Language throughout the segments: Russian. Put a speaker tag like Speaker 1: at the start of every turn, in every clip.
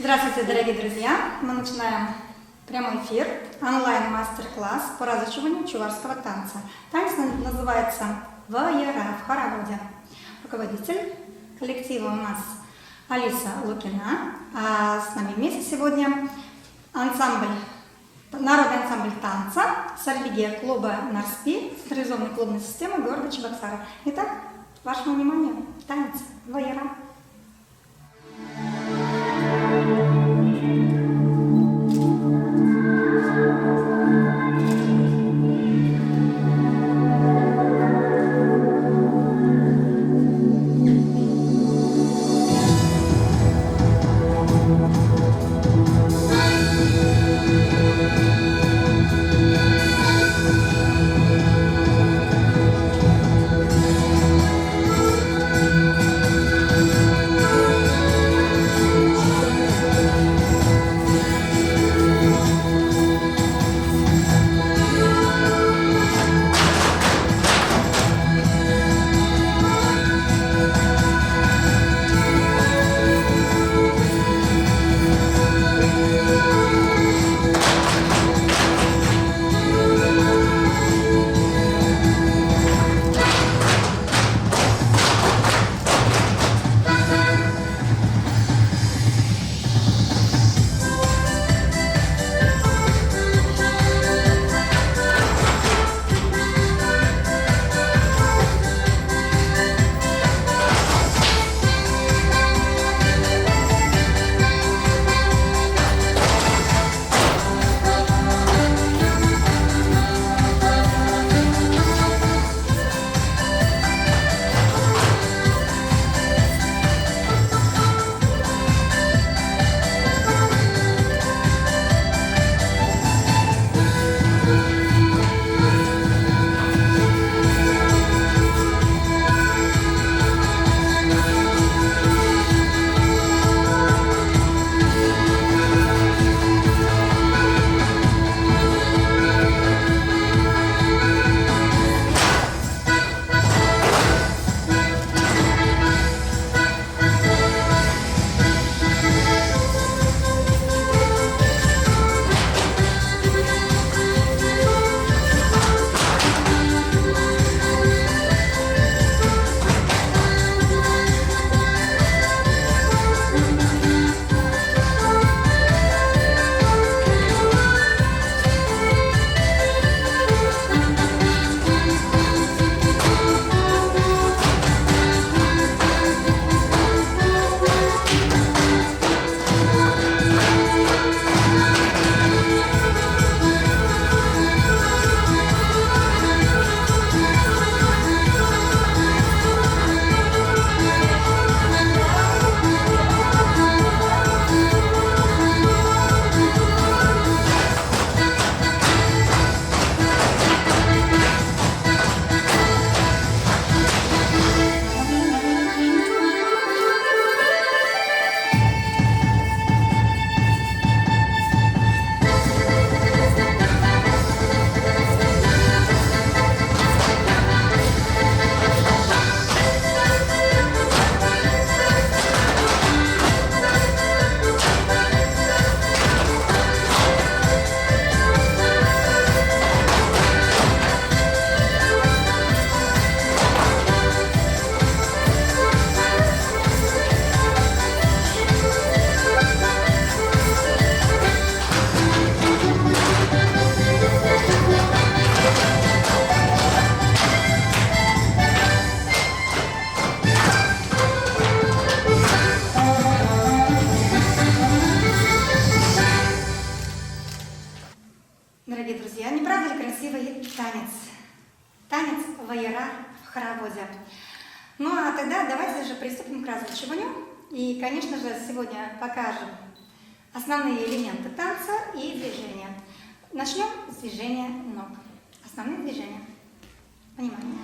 Speaker 1: Здравствуйте, дорогие друзья! Мы начинаем прямой эфир, онлайн-мастер-класс по разучиванию чувашского танца. Танец называется «Ваера» в хороводе. Руководитель коллектива у нас Алиса Лукина, а с нами вместе сегодня народный ансамбль танца Сальвигия клуба Нарспи, централизованной клубной системы города Чебоксары. Итак, вашему вниманию танец «Ваера». Дорогие друзья, не правда ли красивый танец? Танец «Ваера» в хороводе. Ну а тогда давайте же приступим к разучиванию. И, конечно же, сегодня покажем основные элементы танца и движения. Начнем с движения ног. Основные движения. Внимание.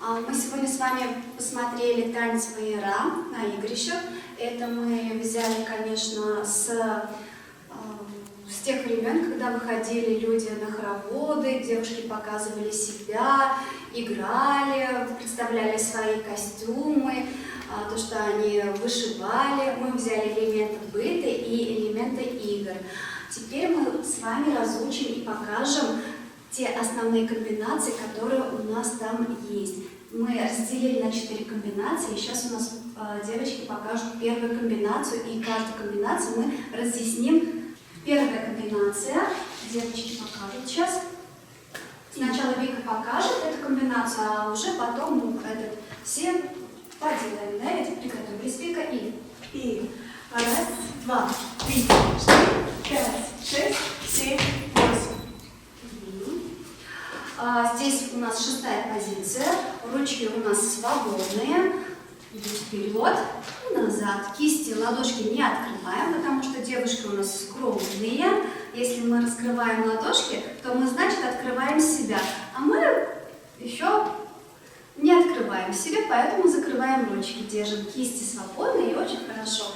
Speaker 2: Мы сегодня с вами посмотрели танец вояра на игрищах. Это мы взяли, конечно, с тех времен, когда выходили люди на хороводы, девушки показывали себя, играли, представляли свои костюмы, то, что они вышивали. Мы взяли элементы быта и элементы игр. Теперь мы с вами разучим и покажем те основные комбинации, которые у нас там есть. Мы разделили на 4 комбинации, и сейчас у нас девочки покажут первую комбинацию, и каждую комбинацию мы разъясним. Первая комбинация, девочки покажут сейчас. Сначала Вика покажет эту комбинацию, а уже потом мы все поделаем. Да, ведь приготовились, Вика,
Speaker 3: и. Раз, два, три, 4, 5, 6, 7, 8.
Speaker 2: Здесь у нас 6-я позиция, ручки у нас свободные, идут вперед и назад. Кисти, ладошки не открываем, потому что девушки у нас скромные. Если мы раскрываем ладошки, то мы, значит, открываем себя, а мы еще не открываем себя, поэтому закрываем ручки, держим кисти свободно и очень хорошо.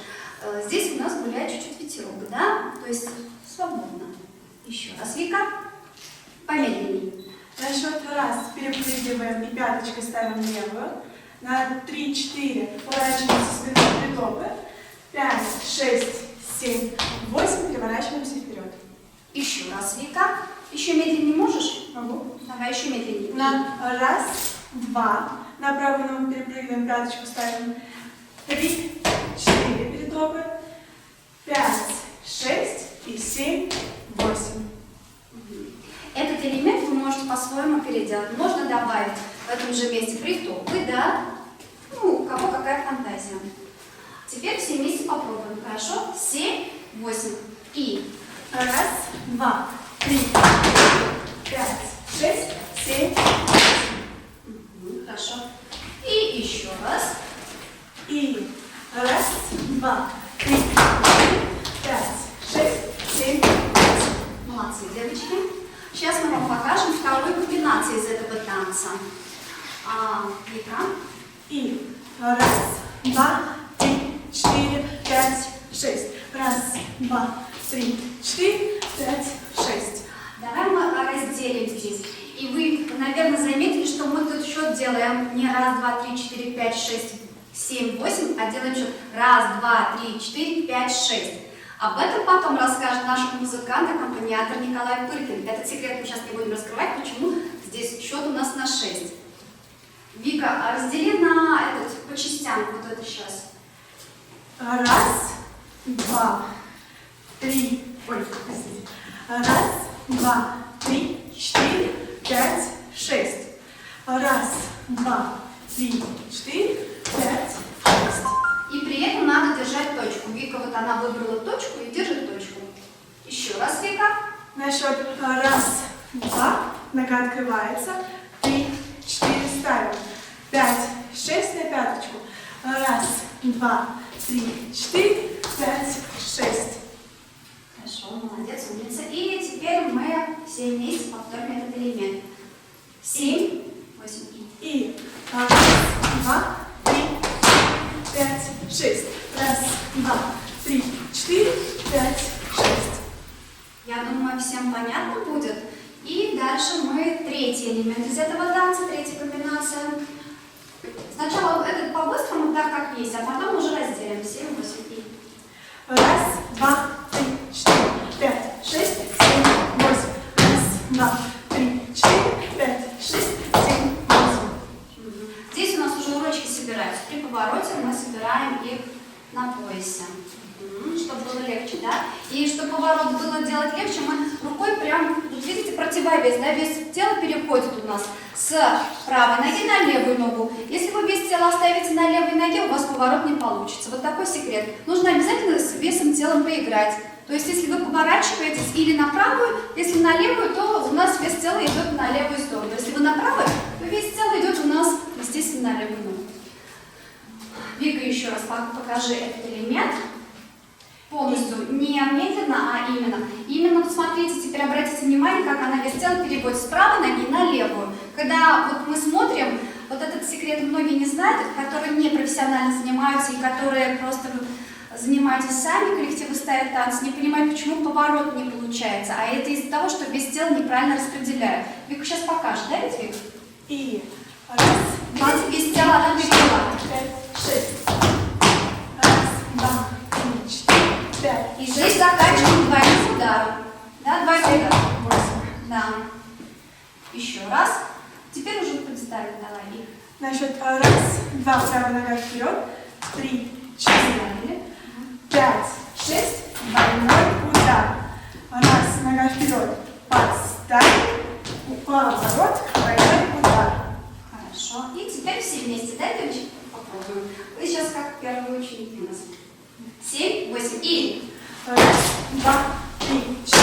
Speaker 2: Здесь у нас гуляет чуть-чуть ветерок, да? То есть свободно. Еще раз, Вика. Помедленнее.
Speaker 3: На счет раз перепрыгиваем и пяточкой ставим левую. На 3-4 поворачиваемся спиной в притопы. 5, 6, 7, 8 переворачиваемся вперед.
Speaker 2: Еще раз, Вика. Еще медленнее можешь?
Speaker 3: Могу.
Speaker 2: Давай еще медленнее.
Speaker 3: На раз, два. На правую ногу перепрыгиваем, пяточку ставим. 3, 4 перетопы. 5, 6 и 7, 8.
Speaker 2: Этот элемент вы можете по-своему переделать. Можно добавить в этом же месте притопы, да? Ну, у кого какая фантазия. Теперь все вместе попробуем, хорошо? 7, 8 и...
Speaker 3: Раз, два, 3, 5, 6, 7, 8.
Speaker 2: Хорошо. И еще раз.
Speaker 3: И раз, два, 3, 4, 5, 6, 7, 8.
Speaker 2: Молодцы, девочки. Сейчас мы вам покажем вторую комбинацию из этого танца. Вика.
Speaker 3: И раз, два, 3, 4, 5, 6. Раз, два, 3, 4, 5, 6.
Speaker 2: Давай мы разделим здесь. И вы, наверное, заметили, что мы тут счет делаем не раз, два, 3, 4, 5, 6, 7, 8, а делаем счет раз, два, 3, 4, 5, 6. Об этом потом расскажет наш музыкант, аккомпаниатор Николай Пыркин. Этот секрет мы сейчас не будем раскрывать, почему здесь счет у нас на 6. Вика, раздели по частям вот это сейчас.
Speaker 3: Раз, два, 3, ой, простите. Раз, два, 3, 4, 5, 6. Раз, два, 3, 4, 5, 6.
Speaker 2: И при этом надо держать точку. Вика, вот она выбрала точку и держит точку. Еще раз, Вика.
Speaker 3: На счет раз, два, нога открывается, 3, 4 ставим, 5, 6 на пяточку. Раз, два, 3, 4, 5, 6.
Speaker 2: Хорошо, молодец, умница. И теперь мы все вместе повторим этот элемент. 7, 8
Speaker 3: И раз, два, 3, 5, 6. Раз, два, 3, 4, 5, 6.
Speaker 2: Я думаю, всем понятно будет. И дальше мы третий элемент из этого танца, третья комбинация. Сначала этот по-быстрому, так как есть, а потом уже разделим 7, 8 и.
Speaker 3: Раз, два, 3, 4, 5, 6, 7, 8. Раз, два, 3, 4, 5, 6, 7, 8.
Speaker 2: Здесь у нас уже ручки собираются. При повороте мы собираем их на поясе. Чтобы было легче, да? И чтобы поворот было делать легче, мы рукой прям, тут видите, противовес, да, вес тела переходит у нас с правой ноги на левую ногу. Если вы вес тела оставите на левой ноге, у вас поворот не получится. Вот такой секрет. Нужно обязательно с весом тела поиграть. То есть, если вы поворачиваетесь или на правую, если на левую, то у нас вес тела идет на левую сторону. Если вы на правую, то вес тела идет у нас, естественно, на левую ногу. Вика, еще раз покажи этот элемент. Полностью, не медленно, а именно. Именно, посмотрите, теперь обратите внимание, как она вес тела переводит с правой ноги на левую. Когда вот мы смотрим, Вот этот секрет многие не знают, которые не профессионально занимаются и которые просто занимаются сами, коллективы ставят танцы, не понимают, почему поворот не получается. А это из-за того, что вес тела неправильно распределяют. Вика сейчас покажет, да, ведь, Вик?
Speaker 3: И раз,
Speaker 2: Видите, вес тела она перевела.
Speaker 3: 5, 6. Раз, два, три, 4, 5.
Speaker 2: И здесь заканчиваем двойным ударом. Да, двойной удар.
Speaker 3: 8.
Speaker 2: Да. Еще раз. Теперь уже представим, давай, Вик.
Speaker 3: На счет раз, два, правая нога вперед, 3, 4, 5, 6, двойной удар. Раз, нога вперед, подставь, поворот, двойной удар.
Speaker 2: Хорошо. И теперь все вместе, да, девочки? Попробуем. Вы сейчас как первые ученики у нас. 7, 8 и...
Speaker 3: Раз, два, три, 4,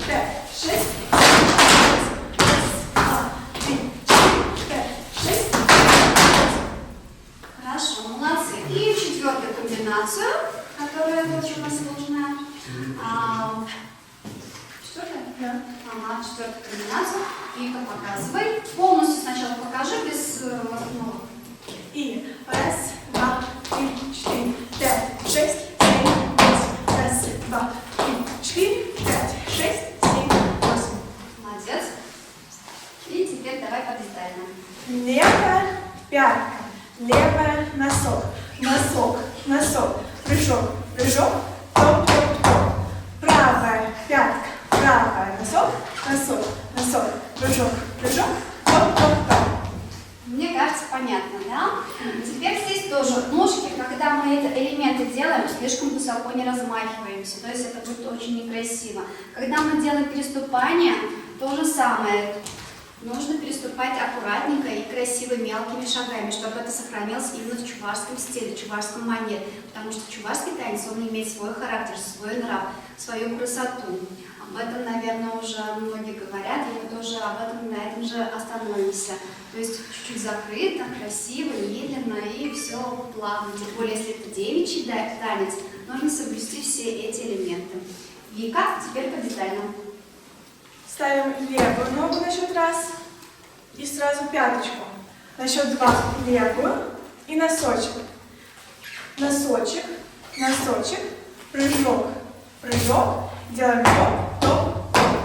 Speaker 3: 5, 6, 7, 8. Раз, два, три, 4, 5, 6, 7, 8.
Speaker 2: Хорошо, молодцы. И четвертую комбинацию, которая тоже у нас сложная. Четвертая?
Speaker 3: Да.
Speaker 2: Ага, четвертую комбинацию. Вика, показывай. Полностью сначала покажи, без основы.
Speaker 3: И раз, два, три, 4, 5, 6, 7, 8. Раз, два, три, 4, 5, 6, 7, 8.
Speaker 2: Молодец. И теперь давай по-детально.
Speaker 3: Левая пятка, левая носок, носок, носок, прыжок, прыжок, топ, топ, топ. Правая пятка, правая носок, носок, носок, прыжок, прыжок, топ, топ, топ.
Speaker 2: Мне кажется, понятно, да? Теперь здесь тоже ножки, когда мы эти элементы делаем, слишком высоко не размахиваемся, то есть это будет очень некрасиво. Когда мы делаем переступание, то же самое. Нужно переступать аккуратненько и красиво мелкими шагами, чтобы это сохранилось именно в чувашском стиле, в чувашском манере. Потому что чувашский танец, он имеет свой характер, свой нрав, свою красоту. Об этом, наверное, уже многие говорят, и мы тоже об этом, на этом же остановимся. То есть чуть-чуть закрыто, красиво, медленно и все плавно. Тем более, если это девичий танец, нужно соблюсти все эти элементы. Вика, теперь по-детальному.
Speaker 3: Ставим левую ногу на счет раз и сразу пяточку. На счет два левую и носочек. Носочек, носочек, прыжок, прыжок. Делаем топ, топ, топ.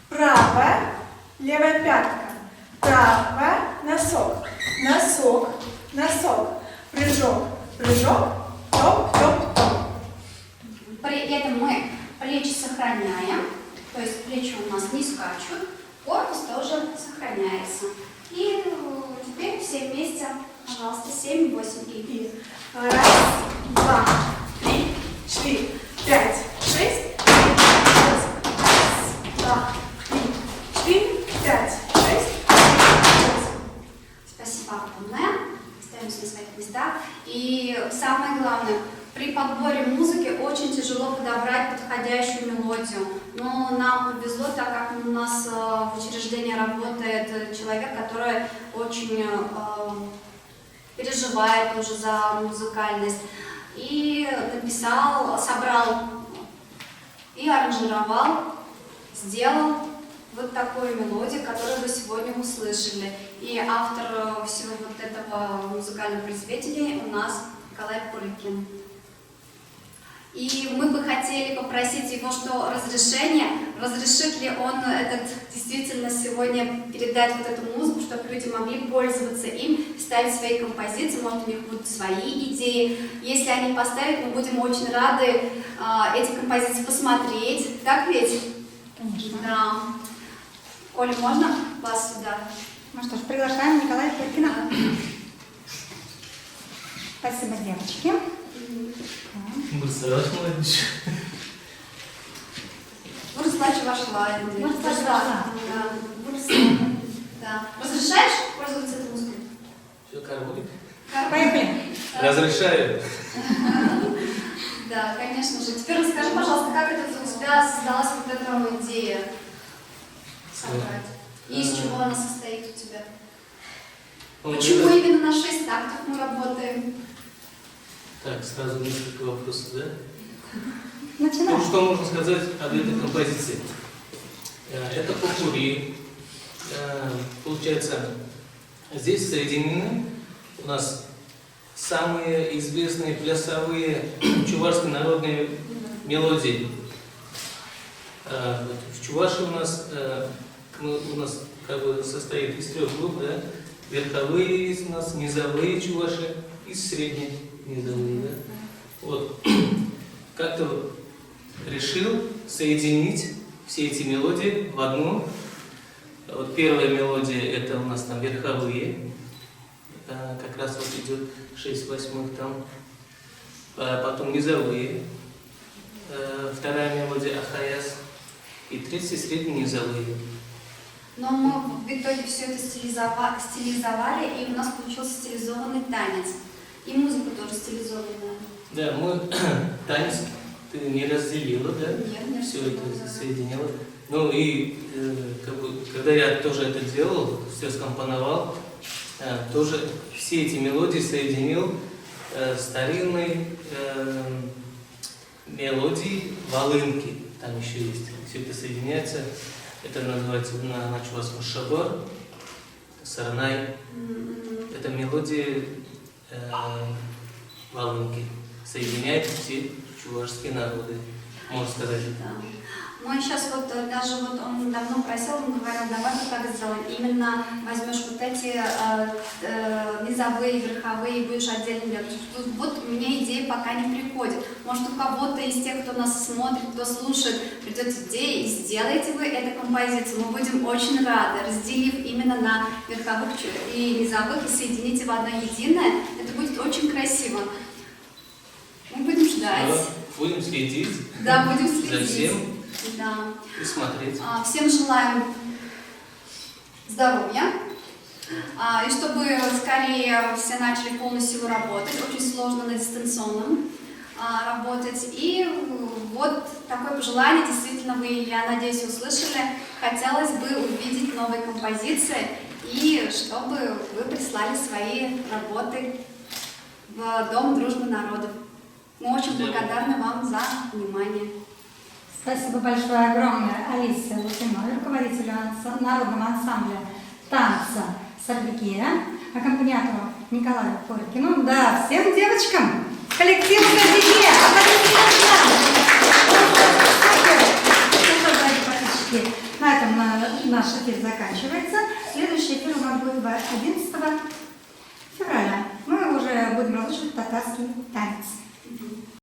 Speaker 3: Правая, левая пятка. Правая, носок, носок, носок. Прыжок, прыжок, топ, топ, топ.
Speaker 2: При этом мы плечи сохраняем, то есть плечи у нас не скачут, корпус тоже сохраняется. И теперь все вместе, пожалуйста, 7, 8 и...
Speaker 3: Раз, два, три, 4, 5, 6, 7, 8. Раз, два, три, 4, 5, 6, 7, 8.
Speaker 2: Спасибо огромное. Остаемся на своих местах. И самое главное, при подборе музыки очень тяжело подобрать подходящую мелодию. Но нам повезло, так как у нас в учреждении работает человек, который очень переживает уже за музыкальность. И написал, собрал и аранжировал, сделал вот такую мелодию, которую вы сегодня услышали. И автор всего вот этого музыкального произведения у нас Николай Поликин. И мы бы хотели попросить его, что разрешит ли он действительно сегодня передать вот эту музыку, чтобы люди могли пользоваться им, ставить свои композиции, может, у них будут свои идеи. Если они поставят, мы будем очень рады эти композиции посмотреть. Так ведь?
Speaker 1: Конечно.
Speaker 2: Да. Оля, можно вас сюда?
Speaker 1: Ну что ж, приглашаем Николая Поликина. Спасибо, девочки.
Speaker 4: Быстро молодежь.
Speaker 2: Бурслача вошла.
Speaker 1: Бурслача вошла.
Speaker 2: Да. Разрешаешь пользоваться этой музыкой?
Speaker 4: Все, карболик.
Speaker 1: Поехали.
Speaker 4: Разрешаю.
Speaker 2: Да, конечно же. Теперь расскажи, пожалуйста, как это у тебя создалась вот эта идея собрать? И из чего она состоит у тебя? Почему именно на 6 тактов мы работаем?
Speaker 4: Так, сразу несколько вопросов, да?
Speaker 1: Начинаем.
Speaker 4: Ну, что можно сказать об этой композиции? Это попурри. Получается, Здесь соединены у нас самые известные плясовые чувашские народные мелодии. В Чувашии у нас как бы состоит из 3 групп, да? Верховые есть у нас, низовые чуваши и средние низовые, да? Вот. Как-то решил соединить все эти мелодии в одну. Вот первая мелодия — это у нас там верховые, как раз вот идет 6/8 там, потом низовые, вторая мелодия ахаяс и третья средние низовые.
Speaker 2: Но мы в итоге все это стилизовали, и у нас получился стилизованный танец. И музыка тоже стилизованная.
Speaker 4: Да, мы танец ты не разделила, да?
Speaker 2: Нет, не
Speaker 4: Все
Speaker 2: разделила,
Speaker 4: это
Speaker 2: да.
Speaker 4: соединила. Ну и как бы, когда я тоже это делал, все скомпоновал, тоже все эти мелодии соединил старинной мелодии волынки. Там еще есть. Все это соединяется. Это называется на чувашском шабар, сарнай. Это мелодия волынки. Соединяет все чувашские народы, можно сказать.
Speaker 2: Да. Мы сейчас вот даже вот он давно просил, он говорил, давай мы так сделаем. Именно возьмешь вот эти низовые, верховые и будешь отдельно делать. Вот у меня идея пока не приходит. Может, у кого-то из тех, кто нас смотрит, кто слушает, придет идея, и сделаете вы эту композицию. Мы будем очень рады, разделив именно на верховых и низовых, и соедините в одно единое. Это будет очень красиво. Мы будем ждать.
Speaker 4: Да, будем следить.
Speaker 2: Да, будем следить.
Speaker 4: За всем.
Speaker 2: Да.
Speaker 4: И смотреть.
Speaker 2: Всем желаем здоровья. И чтобы скорее все начали в полную силу работать. Очень сложно на дистанционном работать. И вот такое пожелание, действительно, вы, я надеюсь, услышали. Хотелось бы увидеть новые композиции и чтобы вы прислали свои работы в Дом дружбы народов. Мы очень благодарны вам за внимание.
Speaker 1: Спасибо большое, огромное Алисе Лукиной, руководителю народного ансамбля танца «Сарбекия», аккомпаниатору Николаю Коркину. Да, всем девочкам коллективу «Сарбекия». На этом наш эфир заканчивается. Следующий эфир у нас будет 11 февраля. Мы уже будем разучивать татарский танец.